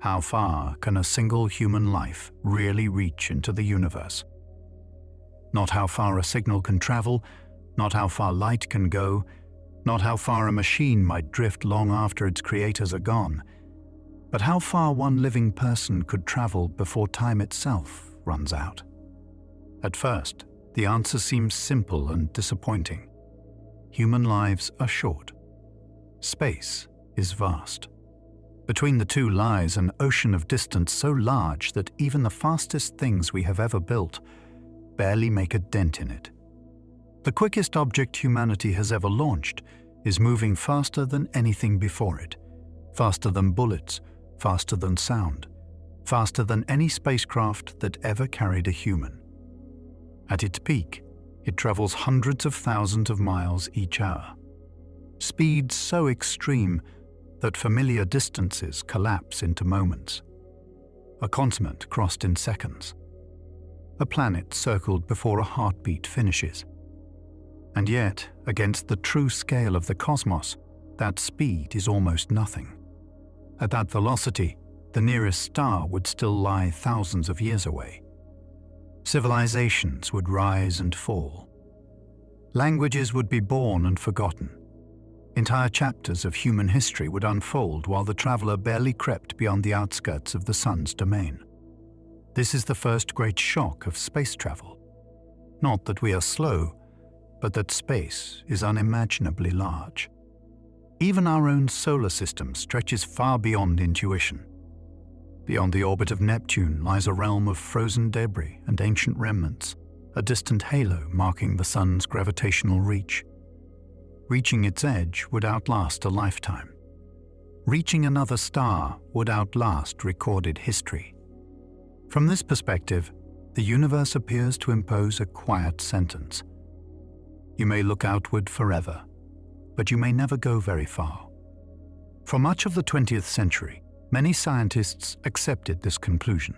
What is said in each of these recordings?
How far can a single human life really reach into the universe? Not how far a signal can travel, not how far light can go, not how far a machine might drift long after its creators are gone, but how far one living person could travel before time itself runs out. At first, the answer seems simple and disappointing. Human lives are short. Space is vast. Between the two lies an ocean of distance so large that even the fastest things we have ever built barely make a dent in it. The quickest object humanity has ever launched is moving faster than anything before it, faster than bullets, faster than sound, faster than any spacecraft that ever carried a human. At its peak, it travels hundreds of thousands of miles each hour. Speeds so extreme that familiar distances collapse into moments. A continent crossed in seconds. A planet circled before a heartbeat finishes. And yet, against the true scale of the cosmos, that speed is almost nothing. At that velocity, the nearest star would still lie thousands of years away. Civilizations would rise and fall. Languages would be born and forgotten. Entire chapters of human history would unfold while the traveler barely crept beyond the outskirts of the sun's domain. This is the first great shock of space travel. Not that we are slow, but that space is unimaginably large. Even our own solar system stretches far beyond intuition. Beyond the orbit of Neptune lies a realm of frozen debris and ancient remnants, a distant halo marking the sun's gravitational reach. Reaching its edge would outlast a lifetime. Reaching another star would outlast recorded history. From this perspective, the universe appears to impose a quiet sentence. You may look outward forever, but you may never go very far. For much of the 20th century, many scientists accepted this conclusion.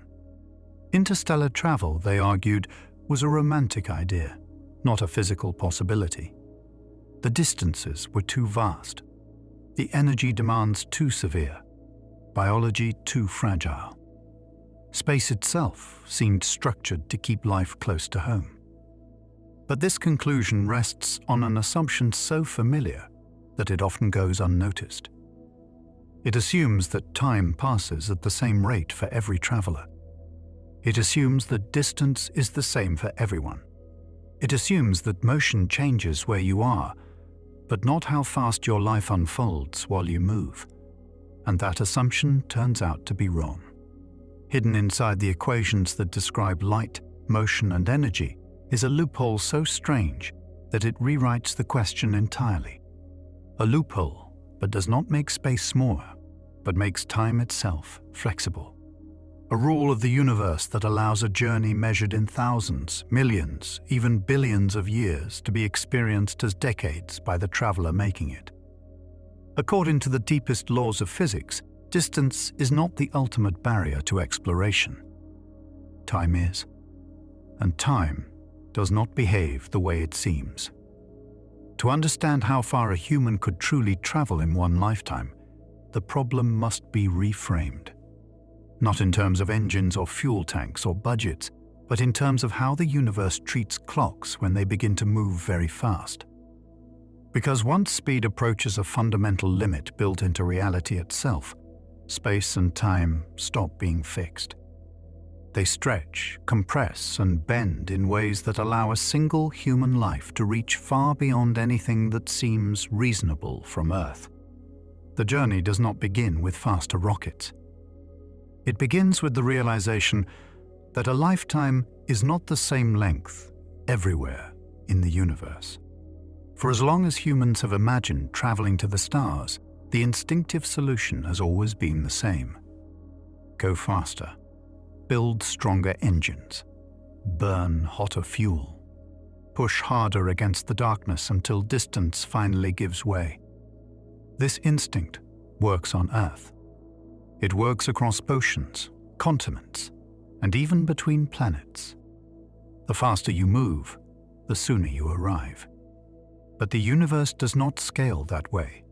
Interstellar travel, they argued, was a romantic idea, not a physical possibility. The distances were too vast, the energy demands too severe, biology too fragile. Space itself seemed structured to keep life close to home. But this conclusion rests on an assumption so familiar that it often goes unnoticed. It assumes that time passes at the same rate for every traveler. It assumes that distance is the same for everyone. It assumes that motion changes where you are, but not how fast your life unfolds while you move. And that assumption turns out to be wrong. Hidden inside the equations that describe light, motion, and energy is a loophole so strange that it rewrites the question entirely. A loophole that does not make space smaller, but makes time itself flexible. A rule of the universe that allows a journey measured in thousands, millions, even billions of years to be experienced as decades by the traveler making it. According to the deepest laws of physics, distance is not the ultimate barrier to exploration. Time is. And time does not behave the way it seems. To understand how far a human could truly travel in one lifetime, the problem must be reframed. Not in terms of engines or fuel tanks or budgets, but in terms of how the universe treats clocks when they begin to move very fast. Because once speed approaches a fundamental limit built into reality itself, space and time stop being fixed. They stretch, compress, and bend in ways that allow a single human life to reach far beyond anything that seems reasonable from Earth. The journey does not begin with faster rockets. It begins with the realization that a lifetime is not the same length everywhere in the universe. For as long as humans have imagined traveling to the stars, the instinctive solution has always been the same. Go faster, build stronger engines, burn hotter fuel, push harder against the darkness until distance finally gives way. This instinct works on Earth. It works across oceans, continents, and even between planets. The faster you move, the sooner you arrive. But the universe does not scale that way.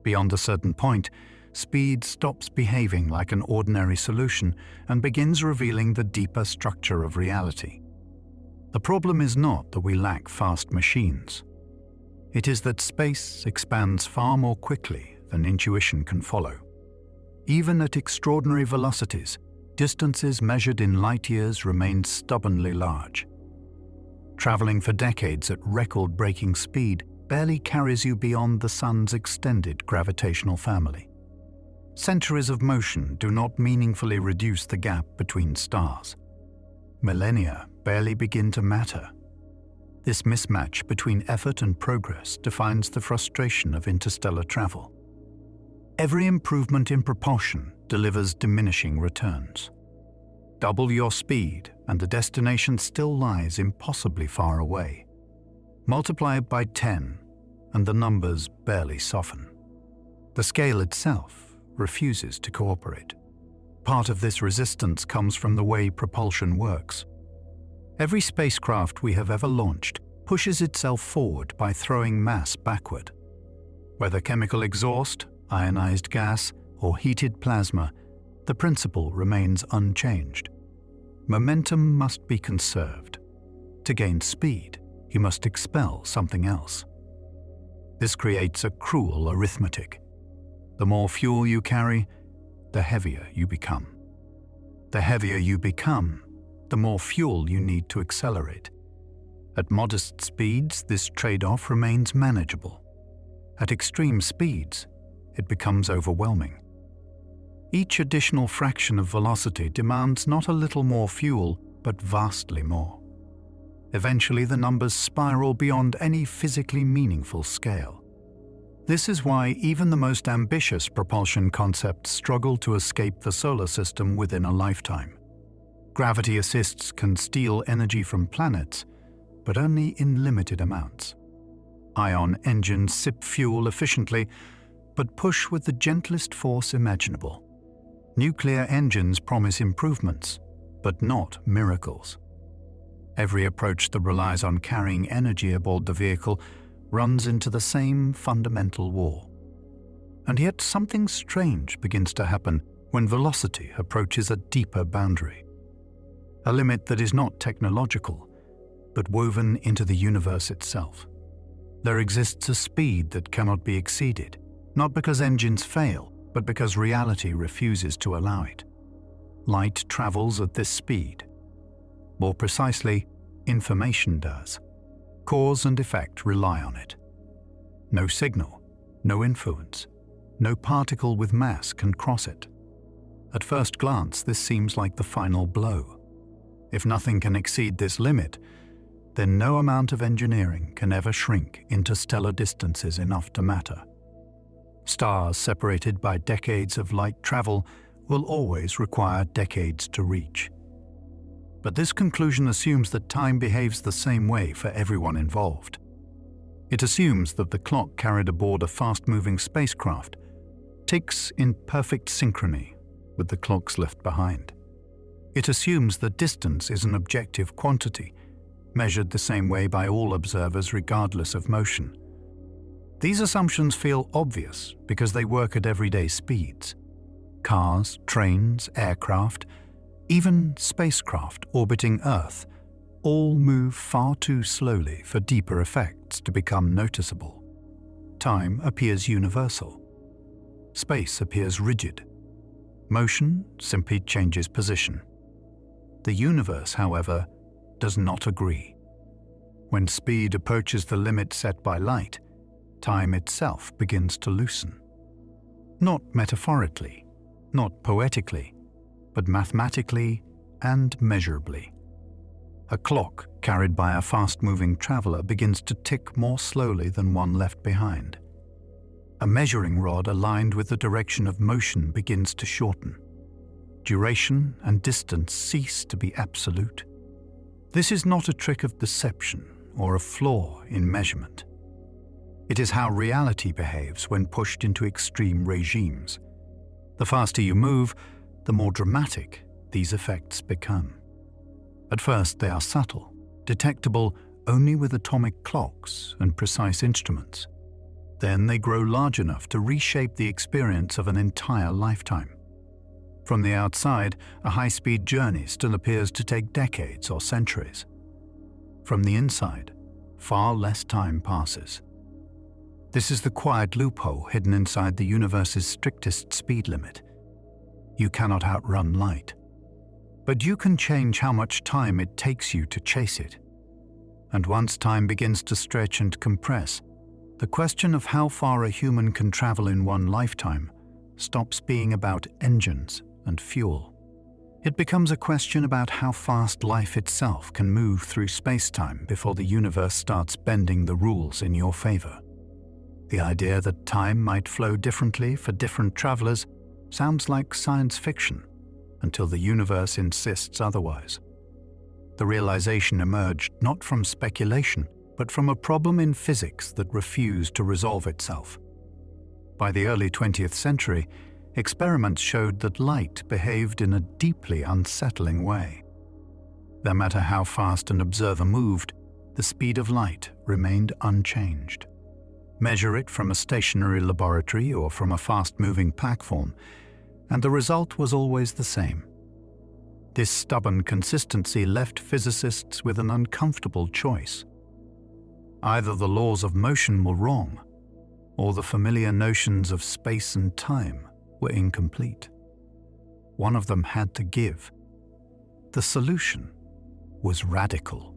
Beyond a certain point, speed stops behaving like an ordinary solution and begins revealing the deeper structure of reality. The problem is not that we lack fast machines. It is that space expands far more quickly than intuition can follow. Even at extraordinary velocities, distances measured in light years remain stubbornly large. Traveling for decades at record-breaking speed barely carries you beyond the sun's extended gravitational family. Centuries of motion do not meaningfully reduce the gap between stars. Millennia barely begin to matter. This mismatch between effort and progress defines the frustration of interstellar travel. Every improvement in propulsion delivers diminishing returns. Double your speed and the destination still lies impossibly far away. Multiply it by 10 and the numbers barely soften. The scale itself refuses to cooperate. Part of this resistance comes from the way propulsion works. Every spacecraft we have ever launched pushes itself forward by throwing mass backward. Whether chemical exhaust, ionized gas, or heated plasma, the principle remains unchanged. Momentum must be conserved. To gain speed, you must expel something else. This creates a cruel arithmetic. The more fuel you carry, the heavier you become. The heavier you become, the more fuel you need to accelerate. At modest speeds, this trade-off remains manageable. At extreme speeds, it becomes overwhelming. Each additional fraction of velocity demands not a little more fuel, but vastly more. Eventually, the numbers spiral beyond any physically meaningful scale. This is why even the most ambitious propulsion concepts struggle to escape the solar system within a lifetime. Gravity assists can steal energy from planets, but only in limited amounts. Ion engines sip fuel efficiently, but push with the gentlest force imaginable. Nuclear engines promise improvements, but not miracles. Every approach that relies on carrying energy aboard the vehicle runs into the same fundamental wall. And yet something strange begins to happen when velocity approaches a deeper boundary. A limit that is not technological, but woven into the universe itself. There exists a speed that cannot be exceeded, not because engines fail, but because reality refuses to allow it. Light travels at this speed. More precisely, information does. Cause and effect rely on it. No signal, no influence, no particle with mass can cross it. At first glance, this seems like the final blow. If nothing can exceed this limit, then no amount of engineering can ever shrink interstellar distances enough to matter. Stars separated by decades of light travel will always require decades to reach. But this conclusion assumes that time behaves the same way for everyone involved. It assumes that the clock carried aboard a fast-moving spacecraft ticks in perfect synchrony with the clocks left behind. It assumes that distance is an objective quantity, measured the same way by all observers regardless of motion. These assumptions feel obvious because they work at everyday speeds. Cars, trains, aircraft, even spacecraft orbiting Earth all move far too slowly for deeper effects to become noticeable. Time appears universal. Space appears rigid. Motion simply changes position. The universe, however, does not agree. When speed approaches the limit set by light, time itself begins to loosen. Not metaphorically, not poetically, but mathematically and measurably. A clock carried by a fast-moving traveler begins to tick more slowly than one left behind. A measuring rod aligned with the direction of motion begins to shorten. Duration and distance cease to be absolute. This is not a trick of deception or a flaw in measurement. It is how reality behaves when pushed into extreme regimes. The faster you move, the more dramatic these effects become. At first, they are subtle, detectable only with atomic clocks and precise instruments. Then they grow large enough to reshape the experience of an entire lifetime. From the outside, a high-speed journey still appears to take decades or centuries. From the inside, far less time passes. This is the quiet loophole hidden inside the universe's strictest speed limit. You cannot outrun light, but you can change how much time it takes you to chase it. And once time begins to stretch and compress, the question of how far a human can travel in one lifetime stops being about engines and fuel. It becomes a question about how fast life itself can move through space-time before the universe starts bending the rules in your favor. The idea that time might flow differently for different travelers sounds like science fiction until the universe insists otherwise. The realization emerged not from speculation, but from a problem in physics that refused to resolve itself. By the early 20th century, experiments showed that light behaved in a deeply unsettling way. No matter how fast an observer moved, the speed of light remained unchanged. Measure it from a stationary laboratory or from a fast-moving platform, and the result was always the same. This stubborn consistency left physicists with an uncomfortable choice. Either the laws of motion were wrong, or the familiar notions of space and time were incomplete. One of them had to give. The solution was radical.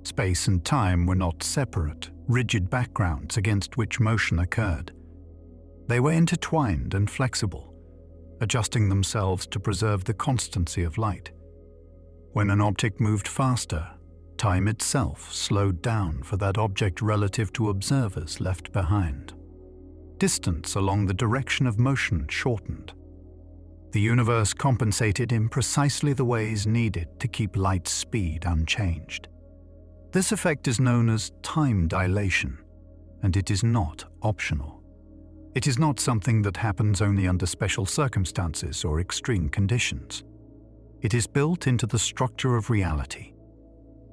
Space and time were not separate, rigid backgrounds against which motion occurred. They were intertwined and flexible, adjusting themselves to preserve the constancy of light. When an object moved faster, time itself slowed down for that object relative to observers left behind. Distance along the direction of motion shortened. The universe compensated in precisely the ways needed to keep light's speed unchanged. This effect is known as time dilation, and it is not optional. It is not something that happens only under special circumstances or extreme conditions. It is built into the structure of reality.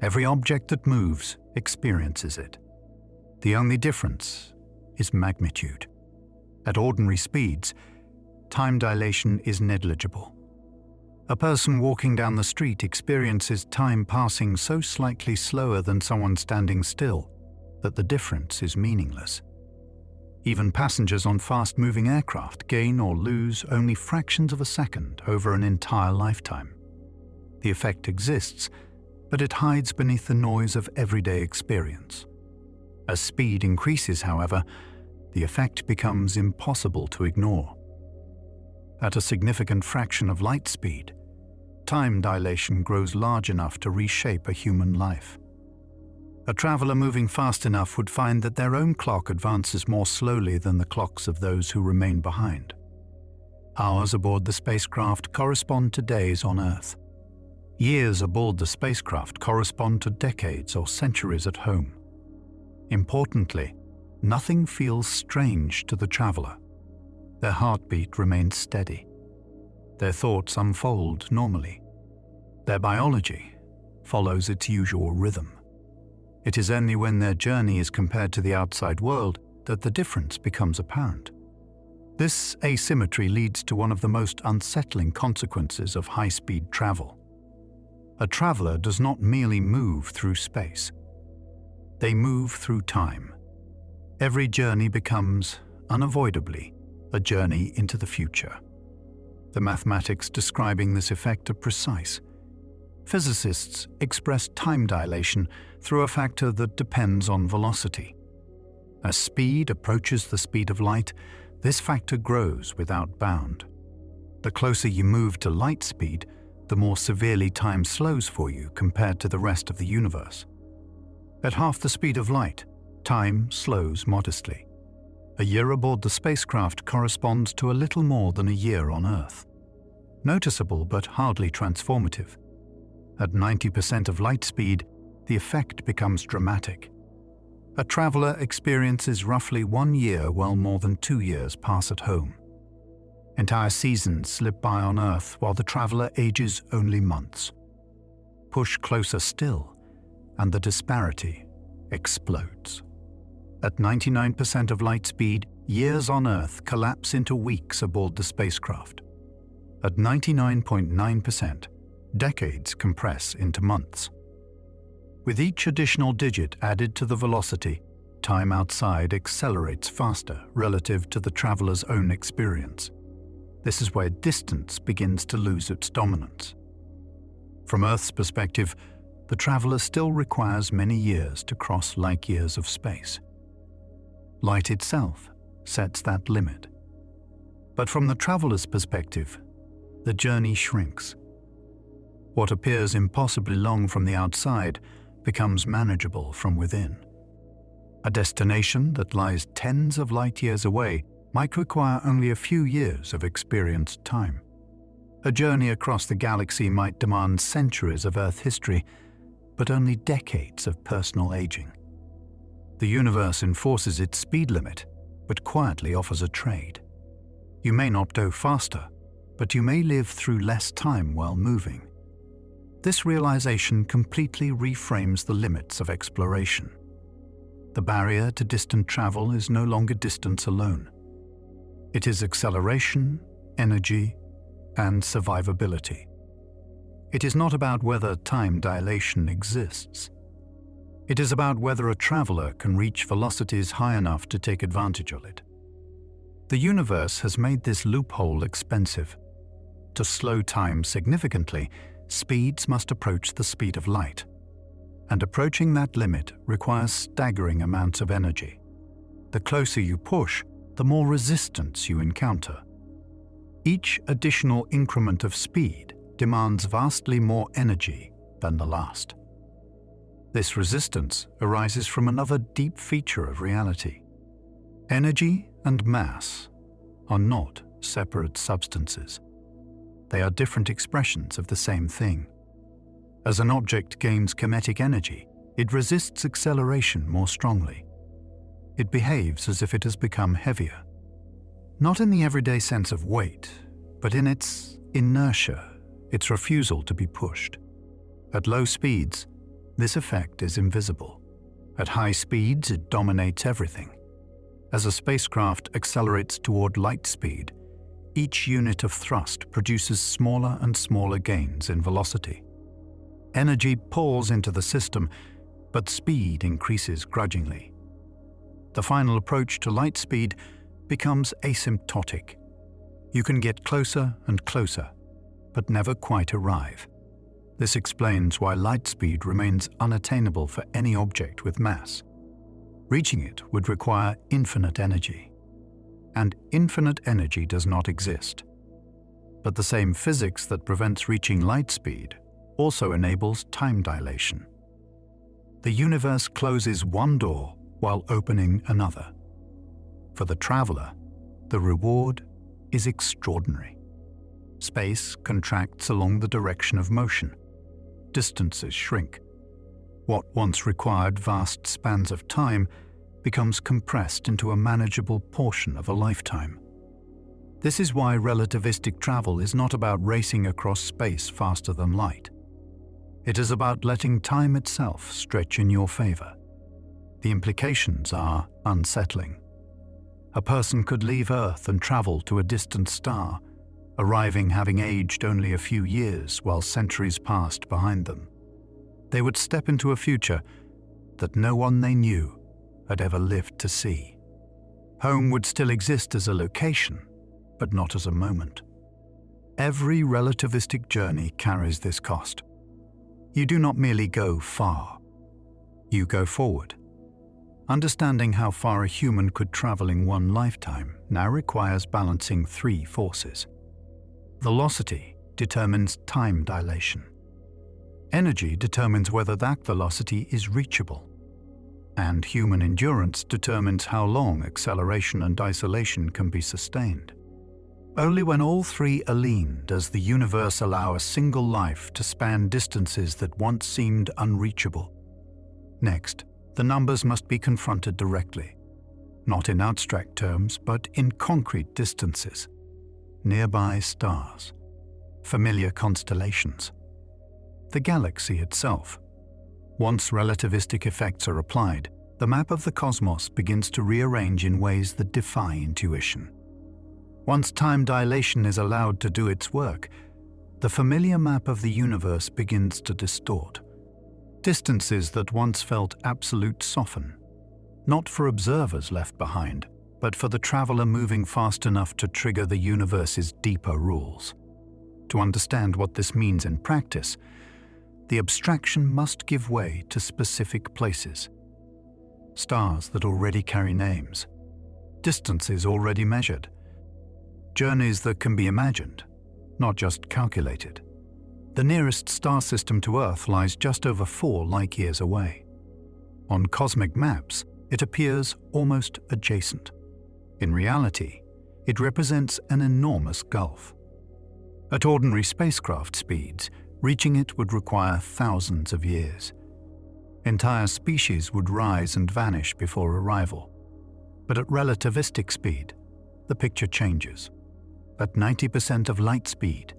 Every object that moves experiences it. The only difference is magnitude. At ordinary speeds, time dilation is negligible. A person walking down the street experiences time passing so slightly slower than someone standing still that the difference is meaningless. Even passengers on fast-moving aircraft gain or lose only fractions of a second over an entire lifetime. The effect exists, but it hides beneath the noise of everyday experience. As speed increases, however, the effect becomes impossible to ignore. At a significant fraction of light speed, time dilation grows large enough to reshape a human life. A traveler moving fast enough would find that their own clock advances more slowly than the clocks of those who remain behind. Hours aboard the spacecraft correspond to days on Earth. Years aboard the spacecraft correspond to decades or centuries at home. Importantly, nothing feels strange to the traveler. Their heartbeat remains steady. Their thoughts unfold normally. Their biology follows its usual rhythm. It is only when their journey is compared to the outside world that the difference becomes apparent. This asymmetry leads to one of the most unsettling consequences of high-speed travel. A traveler does not merely move through space. They move through time. Every journey becomes, unavoidably, a journey into the future. The mathematics describing this effect are precise. Physicists express time dilation through a factor that depends on velocity. As speed approaches the speed of light, this factor grows without bound. The closer you move to light speed, the more severely time slows for you compared to the rest of the universe. At half the speed of light, time slows modestly. A year aboard the spacecraft corresponds to a little more than a year on Earth. Noticeable but hardly transformative. At 90% of light speed, the effect becomes dramatic. A traveler experiences roughly 1 year while more than 2 years pass at home. Entire seasons slip by on Earth while the traveler ages only months. Push closer still, and the disparity explodes. At 99% of light speed, years on Earth collapse into weeks aboard the spacecraft. At 99.9%, decades compress into months. With each additional digit added to the velocity, time outside accelerates faster relative to the traveler's own experience. This is where distance begins to lose its dominance. From Earth's perspective, the traveler still requires many years to cross light years of space. Light itself sets that limit. But from the traveler's perspective, the journey shrinks. What appears impossibly long from the outside becomes manageable from within. A destination that lies tens of light years away might require only a few years of experienced time. A journey across the galaxy might demand centuries of Earth history, but only decades of personal aging. The universe enforces its speed limit, but quietly offers a trade. You may not go faster, but you may live through less time while moving. This realization completely reframes the limits of exploration. The barrier to distant travel is no longer distance alone. It is acceleration, energy, and survivability. It is not about whether time dilation exists. It is about whether a traveler can reach velocities high enough to take advantage of it. The universe has made this loophole expensive. To slow time significantly, speeds must approach the speed of light. And approaching that limit requires staggering amounts of energy. The closer you push, the more resistance you encounter. Each additional increment of speed demands vastly more energy than the last. This resistance arises from another deep feature of reality. Energy and mass are not separate substances. They are different expressions of the same thing. As an object gains kinetic energy, it resists acceleration more strongly. It behaves as if it has become heavier. Not in the everyday sense of weight, but in its inertia, its refusal to be pushed. At low speeds, this effect is invisible. At high speeds, it dominates everything. As a spacecraft accelerates toward light speed, each unit of thrust produces smaller and smaller gains in velocity. Energy pours into the system, but speed increases grudgingly. The final approach to light speed becomes asymptotic. You can get closer and closer, but never quite arrive. This explains why light speed remains unattainable for any object with mass. Reaching it would require infinite energy. And infinite energy does not exist. But the same physics that prevents reaching light speed also enables time dilation. The universe closes one door while opening another. For the traveler, the reward is extraordinary. Space contracts along the direction of motion. Distances shrink. What once required vast spans of time becomes compressed into a manageable portion of a lifetime. This is why relativistic travel is not about racing across space faster than light. It is about letting time itself stretch in your favor. The implications are unsettling. A person could leave Earth and travel to a distant star, arriving having aged only a few years while centuries passed behind them. They would step into a future that no one they knew had ever lived to see. Home would still exist as a location, but not as a moment. Every relativistic journey carries this cost. You do not merely go far, you go forward. Understanding how far a human could travel in one lifetime now requires balancing three forces. Velocity determines time dilation. Energy determines whether that velocity is reachable. And human endurance determines how long acceleration and isolation can be sustained. Only when all three align does the universe allow a single life to span distances that once seemed unreachable. Next, the numbers must be confronted directly, not in abstract terms, but in concrete distances. Nearby stars, familiar constellations, the galaxy itself. Once relativistic effects are applied, the map of the cosmos begins to rearrange in ways that defy intuition. Once time dilation is allowed to do its work, the familiar map of the universe begins to distort. Distances that once felt absolute soften, not for observers left behind, but for the traveler moving fast enough to trigger the universe's deeper rules. To understand what this means in practice, the abstraction must give way to specific places. Stars that already carry names, distances already measured, journeys that can be imagined, not just calculated. The nearest star system to Earth lies just over 4 light-years away. On cosmic maps, it appears almost adjacent. In reality, it represents an enormous gulf. At ordinary spacecraft speeds, reaching it would require thousands of years. Entire species would rise and vanish before arrival. But at relativistic speed, the picture changes. At 90% of light speed,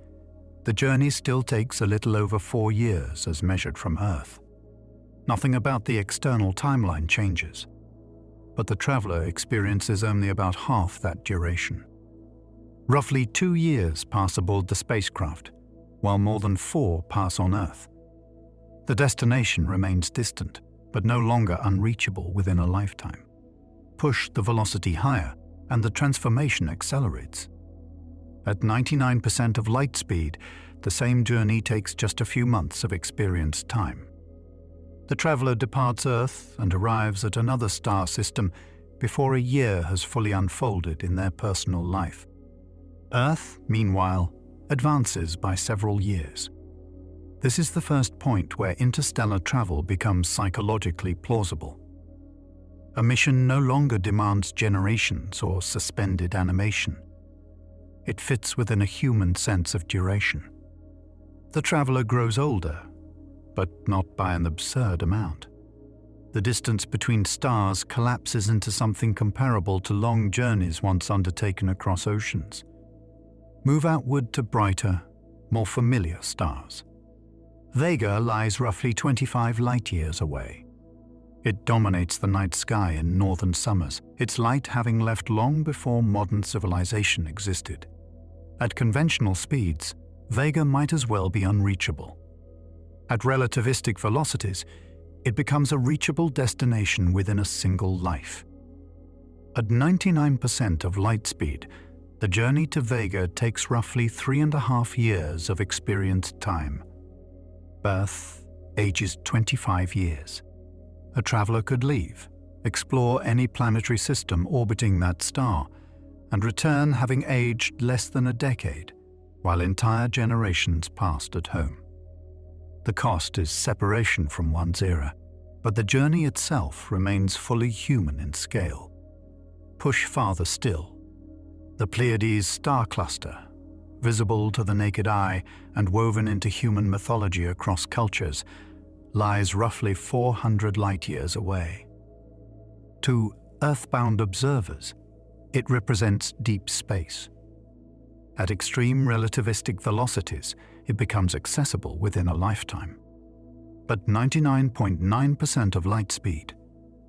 the journey still takes a little over 4 years as measured from Earth. Nothing about the external timeline changes, but the traveler experiences only about half that duration. Roughly 2 years pass aboard the spacecraft, while more than 4 pass on Earth. The destination remains distant, but no longer unreachable within a lifetime. Push the velocity higher, and the transformation accelerates. At 99% of light speed, the same journey takes just a few months of experienced time. The traveler departs Earth and arrives at another star system before a year has fully unfolded in their personal life. Earth, meanwhile, advances by several years. This is the first point where interstellar travel becomes psychologically plausible. A mission no longer demands generations or suspended animation. It fits within a human sense of duration. The traveler grows older, but not by an absurd amount. The distance between stars collapses into something comparable to long journeys once undertaken across oceans. Move outward to brighter, more familiar stars. Vega lies roughly 25 light-years away. It dominates the night sky in northern summers, its light having left long before modern civilization existed. At conventional speeds, Vega might as well be unreachable. At relativistic velocities, it becomes a reachable destination within a single life. At 99% of light speed, the journey to Vega takes roughly 3.5 years of experienced time. Birth ages 25 years. A traveler could leave, explore any planetary system orbiting that star, and return having aged less than a decade, while entire generations passed at home. The cost is separation from one's era, but the journey itself remains fully human in scale. Push farther still. The Pleiades star cluster, visible to the naked eye and woven into human mythology across cultures, lies roughly 400 light-years away. To Earthbound observers, it represents deep space. At extreme relativistic velocities, it becomes accessible within a lifetime. But 99.9% of light speed,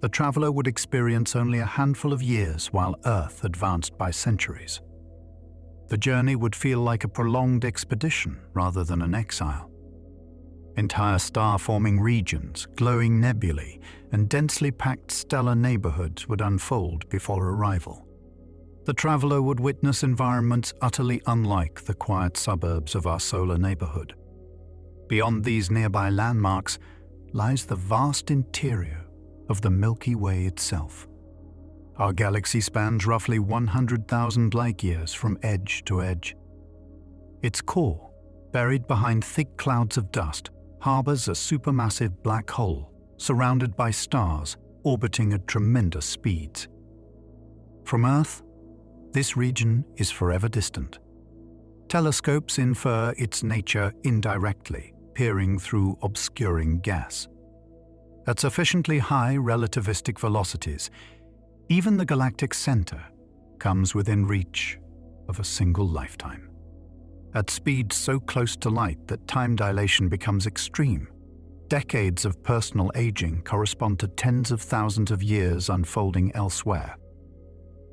the traveler would experience only a handful of years while Earth advanced by centuries. The journey would feel like a prolonged expedition rather than an exile. Entire star-forming regions, glowing nebulae, and densely packed stellar neighborhoods would unfold before arrival. The traveler would witness environments utterly unlike the quiet suburbs of our solar neighborhood. Beyond these nearby landmarks lies the vast interior of the Milky Way itself. Our galaxy spans roughly 100,000 light-years from edge to edge. Its core, buried behind thick clouds of dust, harbors a supermassive black hole surrounded by stars orbiting at tremendous speeds. From Earth, this region is forever distant. Telescopes infer its nature indirectly, peering through obscuring gas. At sufficiently high relativistic velocities, even the galactic center comes within reach of a single lifetime. At speeds so close to light that time dilation becomes extreme, Decades of personal aging correspond to tens of thousands of years unfolding elsewhere.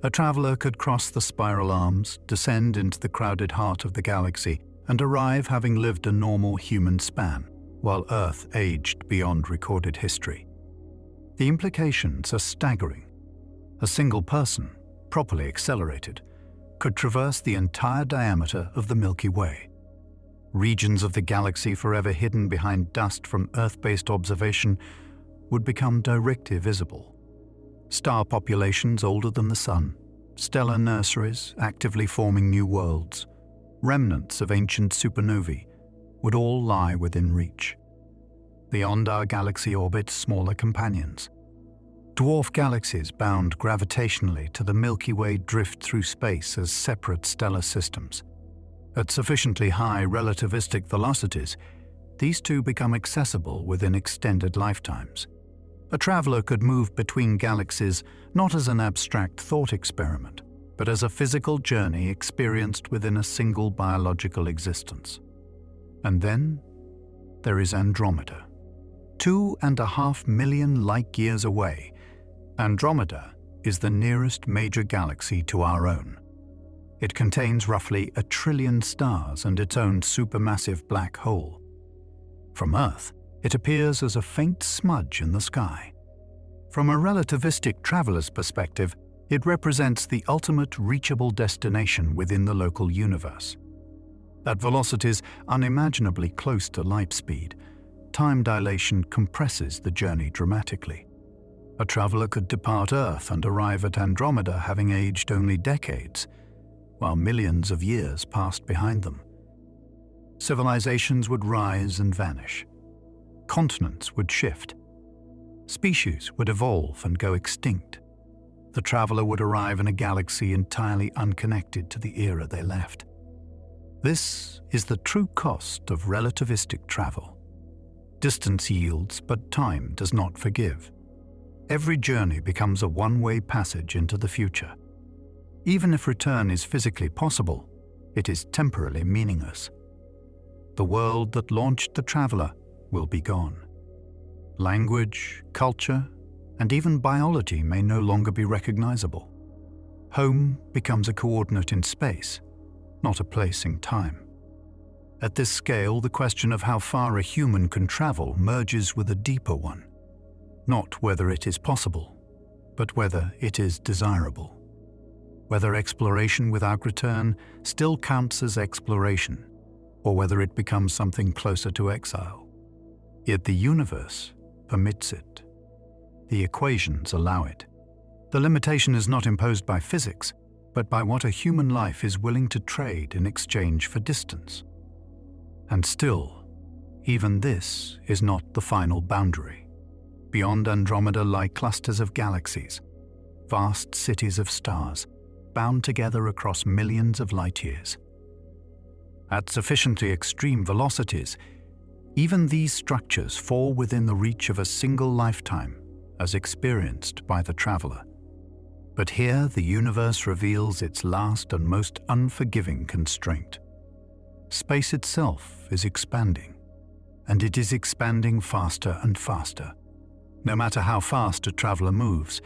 A traveler could cross the spiral arms, descend into the crowded heart of the galaxy, and arrive having lived a normal human span, while Earth aged beyond recorded history. The implications are staggering. A single person, properly accelerated, could traverse the entire diameter of the Milky Way. Regions of the galaxy forever hidden behind dust from Earth-based observation would become directly visible. Star populations older than the Sun, stellar nurseries actively forming new worlds, remnants of ancient supernovae would all lie within reach. Beyond our galaxy orbit smaller companions. Dwarf galaxies bound gravitationally to the Milky Way drift through space as separate stellar systems. At sufficiently high relativistic velocities, these two become accessible within extended lifetimes. A traveler could move between galaxies not as an abstract thought experiment, but as a physical journey experienced within a single biological existence. And then there is Andromeda. 2.5 million light-years away, Andromeda is the nearest major galaxy to our own. It contains roughly 1 trillion stars and its own supermassive black hole. From Earth, it appears as a faint smudge in the sky. From a relativistic traveler's perspective, it represents the ultimate reachable destination within the local universe. At velocities unimaginably close to light speed, time dilation compresses the journey dramatically. A traveler could depart Earth and arrive at Andromeda having aged only decades, while millions of years passed behind them. Civilizations would rise and vanish. Continents would shift. Species would evolve and go extinct. The traveler would arrive in a galaxy entirely unconnected to the era they left. This is the true cost of relativistic travel. Distance yields, but time does not forgive. Every journey becomes a one-way passage into the future. Even if return is physically possible, it is temporarily meaningless. The world that launched the traveler will be gone. Language, culture, and even biology may no longer be recognizable. Home becomes a coordinate in space, not a place in time. At this scale, the question of how far a human can travel merges with a deeper one. Not whether it is possible, but whether it is desirable. Whether exploration without return still counts as exploration, or whether it becomes something closer to exile. Yet the universe permits it. The equations allow it. The limitation is not imposed by physics, but by what a human life is willing to trade in exchange for distance. And still, even this is not the final boundary. Beyond Andromeda lie clusters of galaxies, vast cities of stars, bound together across millions of light-years. At sufficiently extreme velocities, even these structures fall within the reach of a single lifetime, as experienced by the traveler. But here the universe reveals its last and most unforgiving constraint. Space itself is expanding, and it is expanding faster and faster. No matter how fast a traveler moves,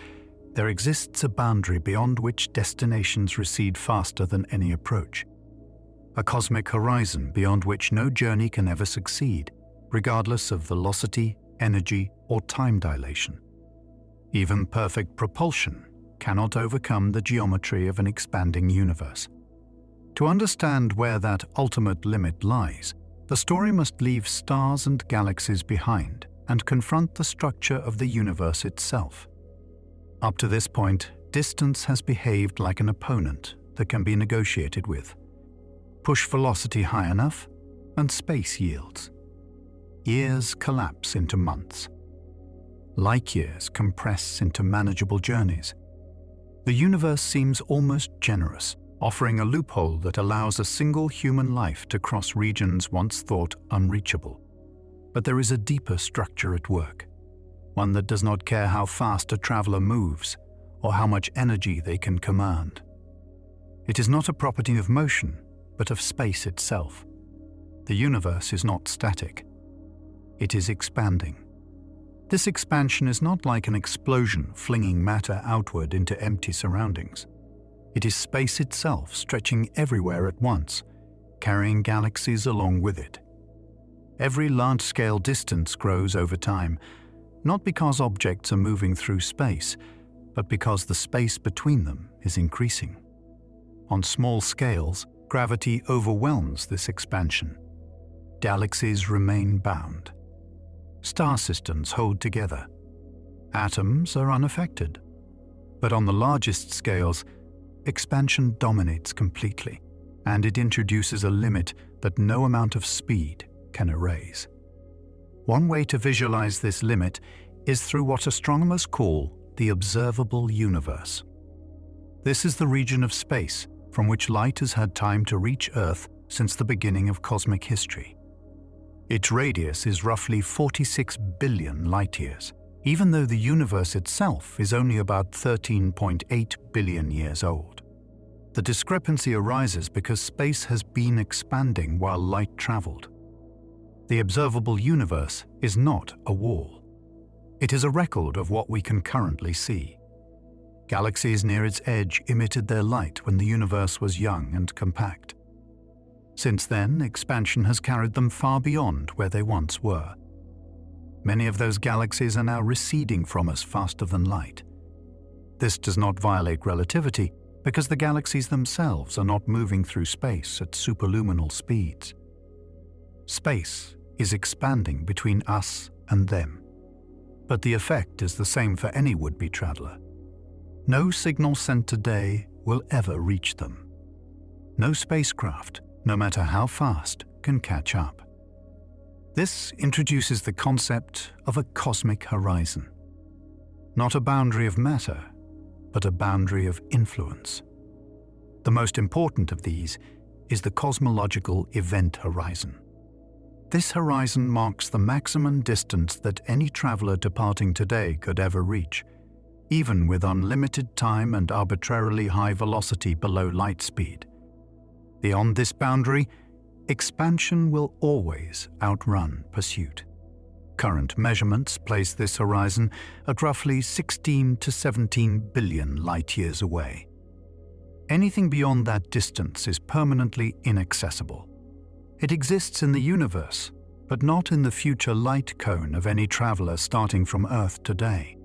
there exists a boundary beyond which destinations recede faster than any approach. A cosmic horizon beyond which no journey can ever succeed, regardless of velocity, energy, or time dilation. Even perfect propulsion cannot overcome the geometry of an expanding universe. To understand where that ultimate limit lies, the story must leave stars and galaxies behind and confront the structure of the universe itself. Up to this point, distance has behaved like an opponent that can be negotiated with. Push velocity high enough, and space yields. Years collapse into months. Light years compress into manageable journeys. The universe seems almost generous, offering a loophole that allows a single human life to cross regions once thought unreachable. But there is a deeper structure at work, one that does not care how fast a traveler moves or how much energy they can command. It is not a property of motion, but of space itself. The universe is not static. It is expanding. This expansion is not like an explosion flinging matter outward into empty surroundings. It is space itself stretching everywhere at once, carrying galaxies along with it. Every large-scale distance grows over time, not because objects are moving through space, but because the space between them is increasing. On small scales, gravity overwhelms this expansion. Galaxies remain bound. Star systems hold together. Atoms are unaffected. But on the largest scales, expansion dominates completely, and it introduces a limit that no amount of speed can erase. One way to visualize this limit is through what astronomers call the observable universe. This is the region of space from which light has had time to reach Earth since the beginning of cosmic history. Its radius is roughly 46 billion light-years, even though the universe itself is only about 13.8 billion years old. The discrepancy arises because space has been expanding while light traveled. The observable universe is not a wall. It is a record of what we can currently see. Galaxies near its edge emitted their light when the universe was young and compact. Since then, expansion has carried them far beyond where they once were. Many of those galaxies are now receding from us faster than light. This does not violate relativity because the galaxies themselves are not moving through space at superluminal speeds. Space is expanding between us and them, but the effect is the same for any would-be traveler. No signal sent today will ever reach them. No spacecraft, no matter how fast, can catch up. This introduces the concept of a cosmic horizon. Not a boundary of matter, but a boundary of influence. The most important of these is the cosmological event horizon. This horizon marks the maximum distance that any traveler departing today could ever reach, even with unlimited time and arbitrarily high velocity below light speed. Beyond this boundary, expansion will always outrun pursuit. Current measurements place this horizon at roughly 16 to 17 billion light-years away. Anything beyond that distance is permanently inaccessible. It exists in the universe, but not in the future light cone of any traveler starting from Earth today.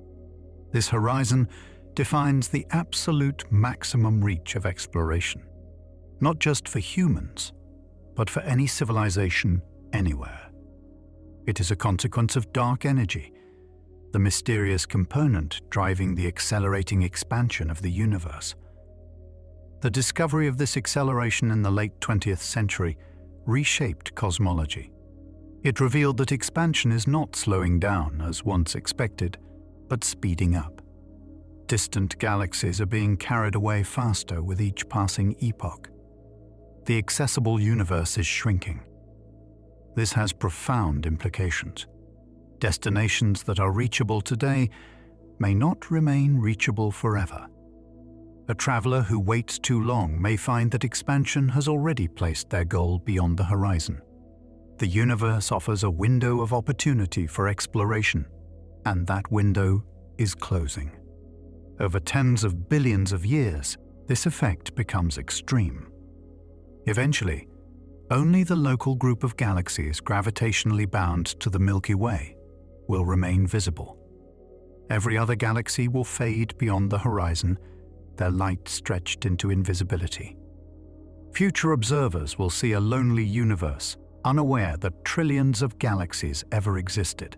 This horizon defines the absolute maximum reach of exploration, not just for humans, but for any civilization anywhere. It is a consequence of dark energy, the mysterious component driving the accelerating expansion of the universe. The discovery of this acceleration in the late 20th century reshaped cosmology. It revealed that expansion is not slowing down as once expected, but speeding up. Distant galaxies are being carried away faster with each passing epoch. The accessible universe is shrinking. This has profound implications. Destinations that are reachable today may not remain reachable forever. A traveler who waits too long may find that expansion has already placed their goal beyond the horizon. The universe offers a window of opportunity for exploration, and that window is closing. Over tens of billions of years, this effect becomes extreme. Eventually, only the local group of galaxies gravitationally bound to the Milky Way will remain visible. Every other galaxy will fade beyond the horizon, their light stretched into invisibility. Future observers will see a lonely universe, unaware that trillions of galaxies ever existed.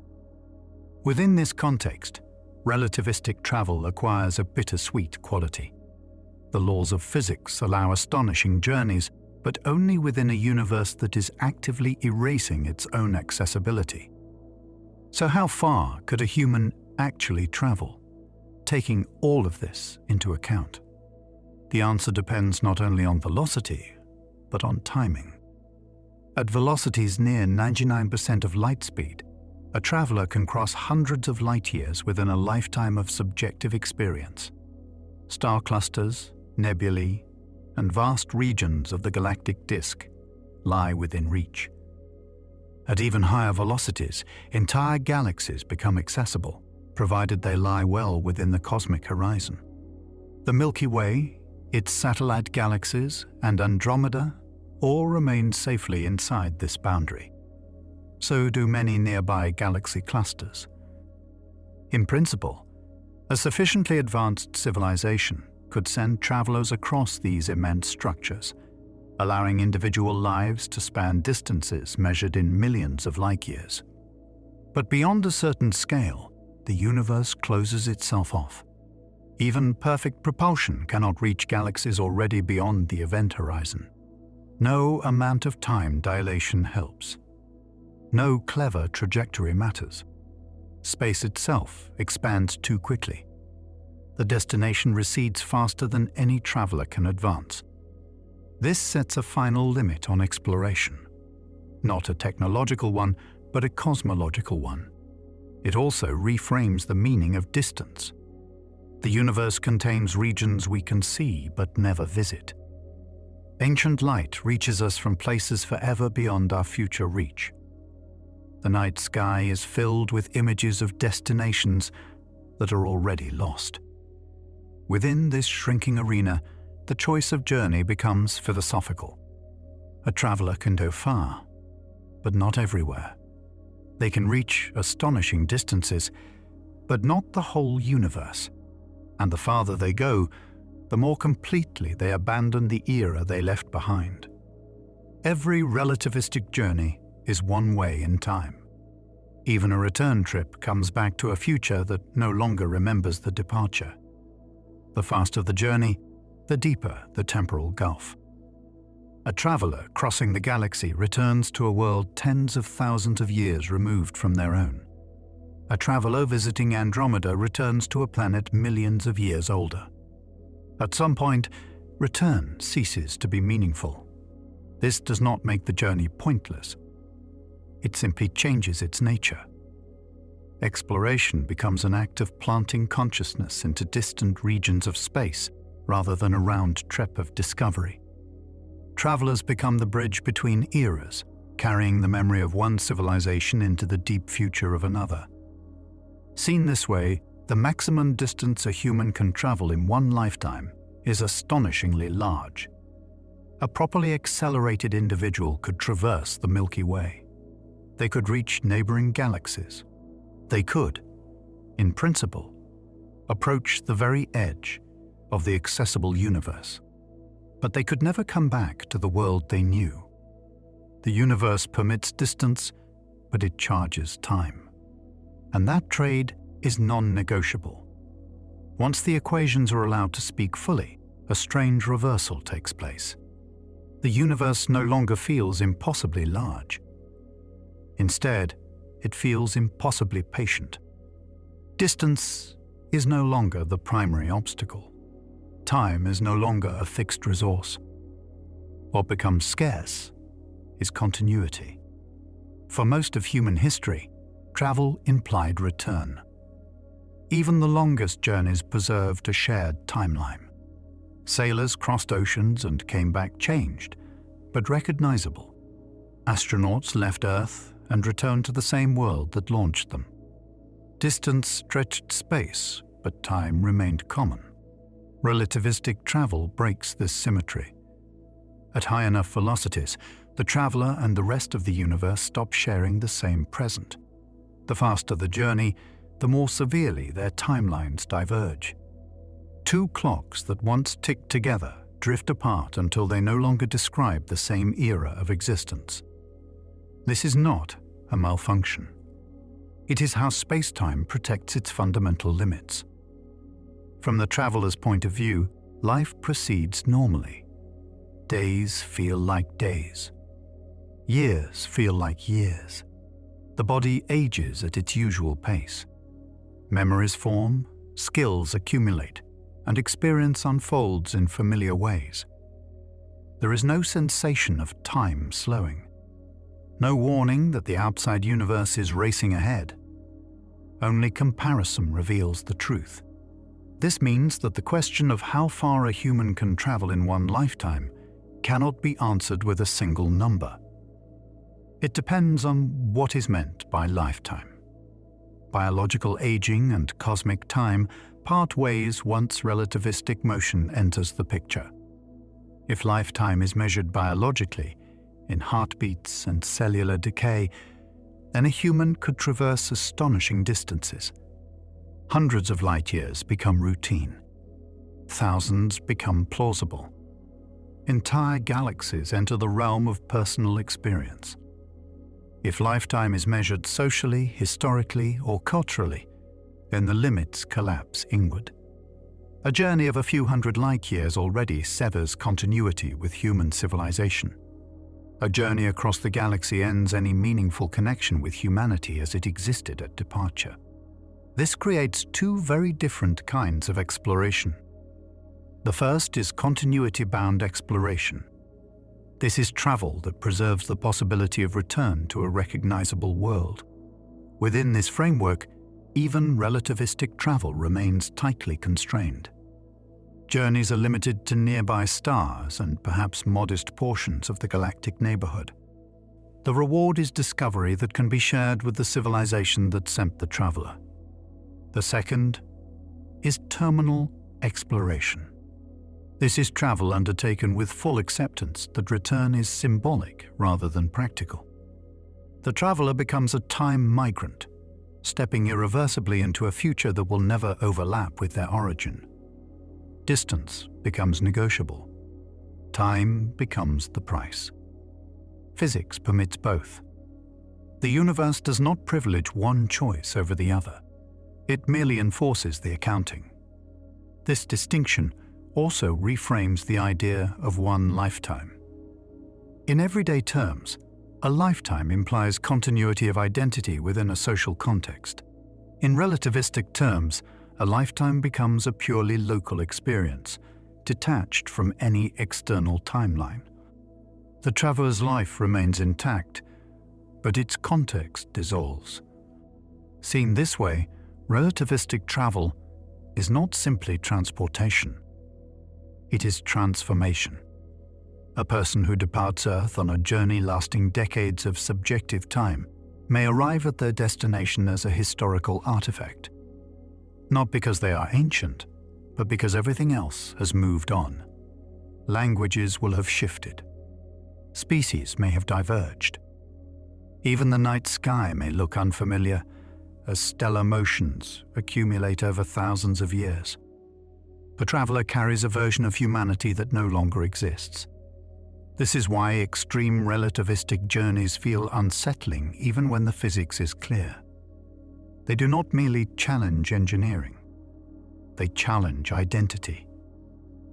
Within this context, relativistic travel acquires a bittersweet quality. The laws of physics allow astonishing journeys, but only within a universe that is actively erasing its own accessibility. So how far could a human actually travel, taking all of this into account? The answer depends not only on velocity, but on timing. At velocities near 99% of light speed, a traveler can cross hundreds of light-years within a lifetime of subjective experience. Star clusters, nebulae, and vast regions of the galactic disk lie within reach. At even higher velocities, entire galaxies become accessible, provided they lie well within the cosmic horizon. The Milky Way, its satellite galaxies, and Andromeda all remain safely inside this boundary. So do many nearby galaxy clusters. In principle, a sufficiently advanced civilization could send travelers across these immense structures, allowing individual lives to span distances measured in millions of light-years. But beyond a certain scale, the universe closes itself off. Even perfect propulsion cannot reach galaxies already beyond the event horizon. No amount of time dilation helps. No clever trajectory matters. Space itself expands too quickly. The destination recedes faster than any traveler can advance. This sets a final limit on exploration. Not a technological one, but a cosmological one. It also reframes the meaning of distance. The universe contains regions we can see but never visit. Ancient light reaches us from places forever beyond our future reach. The night sky is filled with images of destinations that are already lost. Within this shrinking arena, the choice of journey becomes philosophical. A traveler can go far, but not everywhere. They can reach astonishing distances, but not the whole universe. And the farther they go, the more completely they abandon the era they left behind. Every relativistic journey is one way in time. Even a return trip comes back to a future that no longer remembers the departure. The faster the journey, the deeper the temporal gulf. A traveler crossing the galaxy returns to a world tens of thousands of years removed from their own. A traveler visiting Andromeda returns to a planet millions of years older. At some point, return ceases to be meaningful. This does not make the journey pointless. It simply changes its nature. Exploration becomes an act of planting consciousness into distant regions of space rather than a round trip of discovery. Travelers become the bridge between eras, carrying the memory of one civilization into the deep future of another. Seen this way, the maximum distance a human can travel in one lifetime is astonishingly large. A properly accelerated individual could traverse the Milky Way. They could reach neighboring galaxies. They could, in principle, approach the very edge of the accessible universe. But they could never come back to the world they knew. The universe permits distance, but it charges time. And that trade is non-negotiable. Once the equations are allowed to speak fully, a strange reversal takes place. The universe no longer feels impossibly large. Instead, it feels impossibly patient. Distance is no longer the primary obstacle. Time is no longer a fixed resource. What becomes scarce is continuity. For most of human history, travel implied return. Even the longest journeys preserved a shared timeline. Sailors crossed oceans and came back changed, but recognizable. Astronauts left Earth and returned to the same world that launched them. Distance stretched space, but time remained common. Relativistic travel breaks this symmetry. At high enough velocities, the traveler and the rest of the universe stop sharing the same present. The faster the journey, the more severely their timelines diverge. Two clocks that once ticked together drift apart until they no longer describe the same era of existence. This is not a malfunction. It is how space-time protects its fundamental limits. From the traveler's point of view, life proceeds normally. Days feel like days. Years feel like years. The body ages at its usual pace. Memories form, skills accumulate, and experience unfolds in familiar ways. There is no sensation of time slowing. No warning that the outside universe is racing ahead. Only comparison reveals the truth. This means that the question of how far a human can travel in one lifetime cannot be answered with a single number. It depends on what is meant by lifetime. Biological aging and cosmic time part ways once relativistic motion enters the picture. If lifetime is measured biologically, in heartbeats and cellular decay, then a human could traverse astonishing distances. Hundreds of light years become routine. Thousands become plausible. Entire galaxies enter the realm of personal experience. If lifetime is measured socially, historically, or culturally, then the limits collapse inward. A journey of a few hundred light years already severs continuity with human civilization. A journey across the galaxy ends any meaningful connection with humanity as it existed at departure. This creates two very different kinds of exploration. The first is continuity-bound exploration. This is travel that preserves the possibility of return to a recognizable world. Within this framework, even relativistic travel remains tightly constrained. Journeys are limited to nearby stars and perhaps modest portions of the galactic neighborhood. The reward is discovery that can be shared with the civilization that sent the traveler. The second is terminal exploration. This is travel undertaken with full acceptance that return is symbolic rather than practical. The traveler becomes a time migrant, stepping irreversibly into a future that will never overlap with their origin. Distance becomes negotiable. Time becomes the price. Physics permits both. The universe does not privilege one choice over the other. It merely enforces the accounting. This distinction also reframes the idea of one lifetime. In everyday terms, a lifetime implies continuity of identity within a social context. In relativistic terms, a lifetime becomes a purely local experience, detached from any external timeline. The traveler's life remains intact, but its context dissolves. Seen this way, relativistic travel is not simply transportation. It is transformation. A person who departs Earth on a journey lasting decades of subjective time may arrive at their destination as a historical artifact, not because they are ancient, but because everything else has moved on. Languages will have shifted. Species may have diverged. Even the night sky may look unfamiliar as stellar motions accumulate over thousands of years. The traveler carries a version of humanity that no longer exists. This is why extreme relativistic journeys feel unsettling even when the physics is clear. They do not merely challenge engineering. They challenge identity.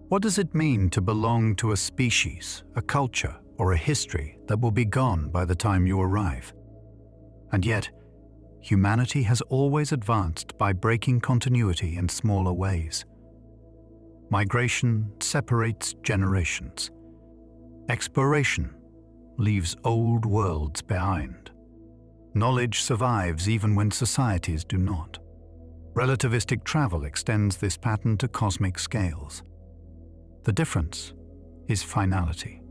What does it mean to belong to a species, a culture, or a history that will be gone by the time you arrive? And yet, humanity has always advanced by breaking continuity in smaller ways. Migration separates generations. Exploration leaves old worlds behind. Knowledge survives even when societies do not. Relativistic travel extends this pattern to cosmic scales. The difference is finality.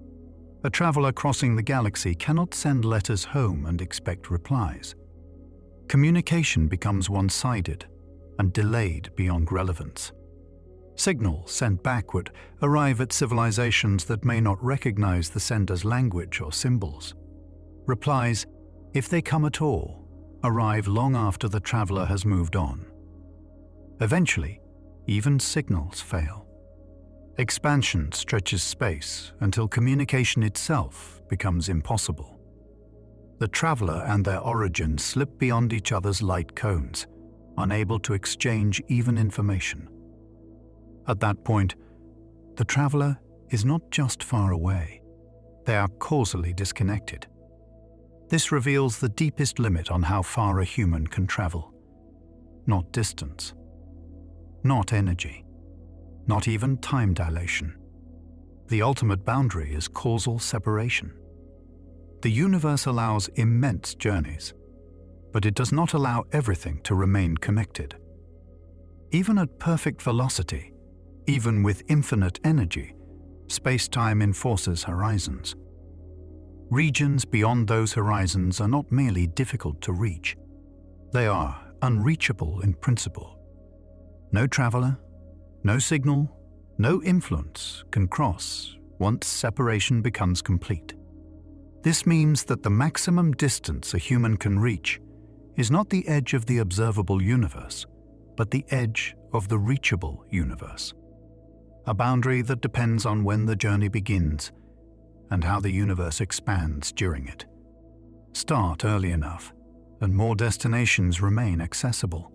A traveler crossing the galaxy cannot send letters home and expect replies. Communication becomes one-sided and delayed beyond relevance. Signals sent backward arrive at civilizations that may not recognize the sender's language or symbols. Replies, if they come at all, arrive long after the traveler has moved on. Eventually, even signals fail. Expansion stretches space until communication itself becomes impossible. The traveler and their origin slip beyond each other's light cones, unable to exchange even information. At that point, the traveler is not just far away. They are causally disconnected. This reveals the deepest limit on how far a human can travel. Not distance, not energy, not even time dilation. The ultimate boundary is causal separation. The universe allows immense journeys, but it does not allow everything to remain connected. Even at perfect velocity, even with infinite energy, space-time enforces horizons. Regions beyond those horizons are not merely difficult to reach. They are unreachable in principle. No traveler, no signal, no influence can cross once separation becomes complete. This means that the maximum distance a human can reach is not the edge of the observable universe, but the edge of the reachable universe. A boundary that depends on when the journey begins and how the universe expands during it. Start early enough, and more destinations remain accessible.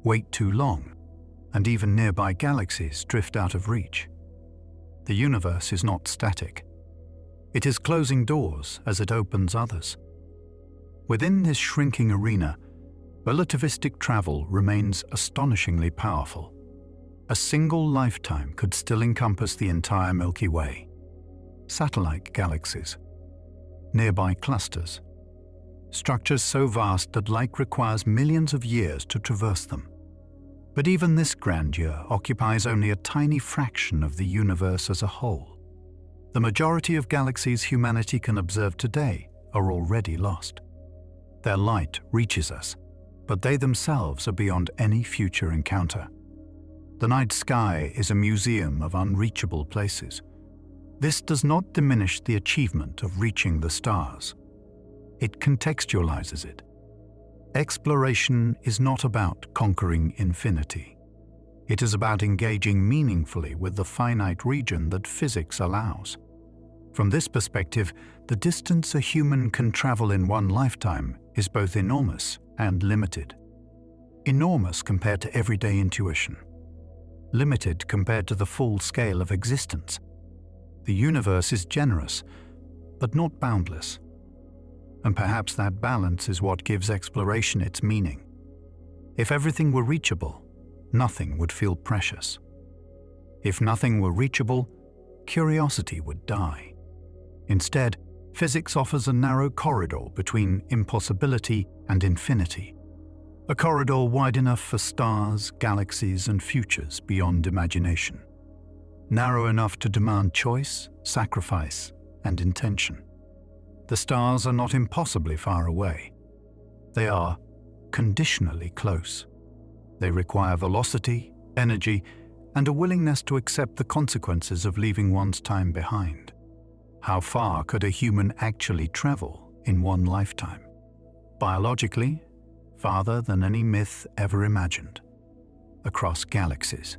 Wait too long, and even nearby galaxies drift out of reach. The universe is not static. It is closing doors as it opens others. Within this shrinking arena, relativistic travel remains astonishingly powerful. A single lifetime could still encompass the entire Milky Way, satellite galaxies, nearby clusters, structures so vast that light requires millions of years to traverse them. But even this grandeur occupies only a tiny fraction of the universe as a whole. The majority of galaxies humanity can observe today are already lost. Their light reaches us, but they themselves are beyond any future encounter. The night sky is a museum of unreachable places. This does not diminish the achievement of reaching the stars. It contextualizes it. Exploration is not about conquering infinity. It is about engaging meaningfully with the finite region that physics allows. From this perspective, the distance a human can travel in one lifetime is both enormous and limited. Enormous compared to everyday intuition. Limited compared to the full scale of existence. The universe is generous, but not boundless. And perhaps that balance is what gives exploration its meaning. If everything were reachable, nothing would feel precious. If nothing were reachable, curiosity would die. Instead, physics offers a narrow corridor between impossibility and infinity. A corridor wide enough for stars, galaxies, and futures beyond imagination. Narrow enough to demand choice, sacrifice, and intention. The stars are not impossibly far away. They are conditionally close. They require velocity, energy, and a willingness to accept the consequences of leaving one's time behind. How far could a human actually travel in one lifetime? Biologically, farther than any myth ever imagined. Across galaxies.